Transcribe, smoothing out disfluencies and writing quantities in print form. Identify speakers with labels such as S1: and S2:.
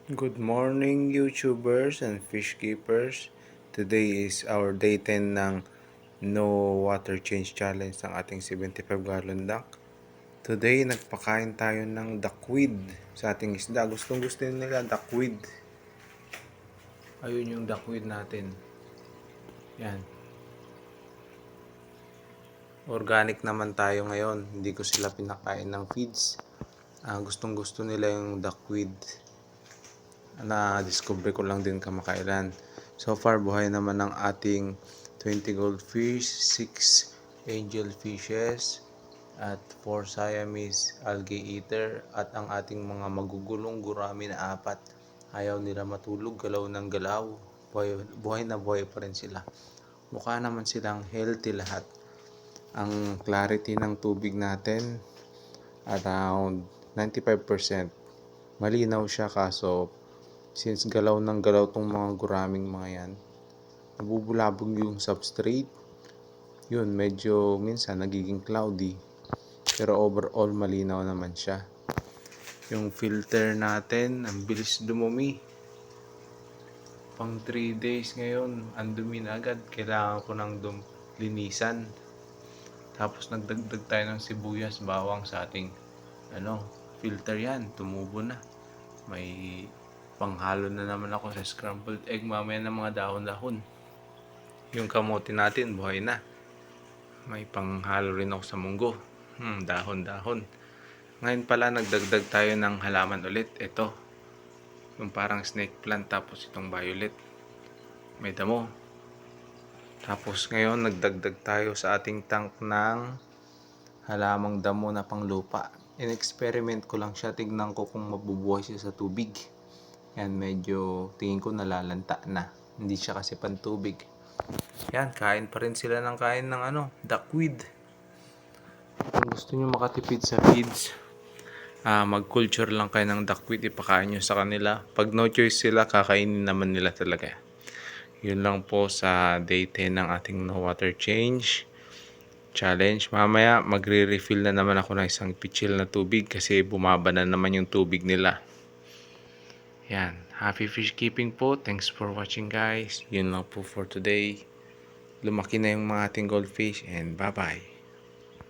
S1: Good morning YouTubers and fish keepers. Today is our day 10 ng no water change challenge ng ating 75 gallon duck. Today nagpakain tayo ng duckweed sa ating isda. Gustong gusto nila duckweed. Ayun yung duckweed natin. Yan. Organic naman tayo ngayon. Hindi ko sila pinakain ng feeds. Gustong gusto nila yung duckweed. Na-discover ko lang din kamakailan. So far, buhay naman ng ating 20 goldfish, 6 angel fishes, at 4 Siamese algae eater, at ang ating mga magugulong gurami na 4. Ayaw nila matulog, galaw ng galaw. Buhay na buhay pa rin sila. Mukha naman silang healthy lahat. Ang clarity ng tubig natin, around 95%. Malinaw siya kaso since galaw ng galaw tong mga guraming mga yan, nabubulabog yung substrate. Yun, medyo minsan nagiging cloudy. Pero overall, malinaw naman siya. Yung filter natin, ang bilis dumumi. Pang 3 days ngayon, ang dumi na agad. Kailangan ko ng linisan. Tapos nagdagdag tayo ng sibuyas, bawang sa ating filter yan. Tumubo na. May panghalo na naman ako sa scrambled egg mamaya ng mga dahon-dahon. Yung kamote natin buhay na. May panghalo rin ako sa munggo. Dahon-dahon. Ngayon pala nagdagdag tayo ng halaman ulit. Ito. Yung parang snake plant tapos itong violet. May damo. Tapos ngayon nagdagdag tayo sa ating tank ng halamang damo na panglupa. In-experiment ko lang siya. Tignan ko kung mabubuhay siya sa tubig. Yan, medyo tingin ko nalalanta na. Hindi siya kasi pantubig. Yan, kain pa rin sila ng kain ng duckweed. Kung gusto nyo makatipid sa feeds, mag-culture lang kayo ng duckweed. Ipakain nyo sa kanila. Pag no choice sila, kakainin naman nila talaga. Yun lang po sa day 10 ng ating no water change challenge. Mamaya, magre-refill na naman ako ng isang pitchil na tubig kasi bumaba na naman yung tubig nila. Yan. Happy fish keeping po. Thanks for watching guys. Yun lang po for today. Lumaki na yung mga ating goldfish and bye bye.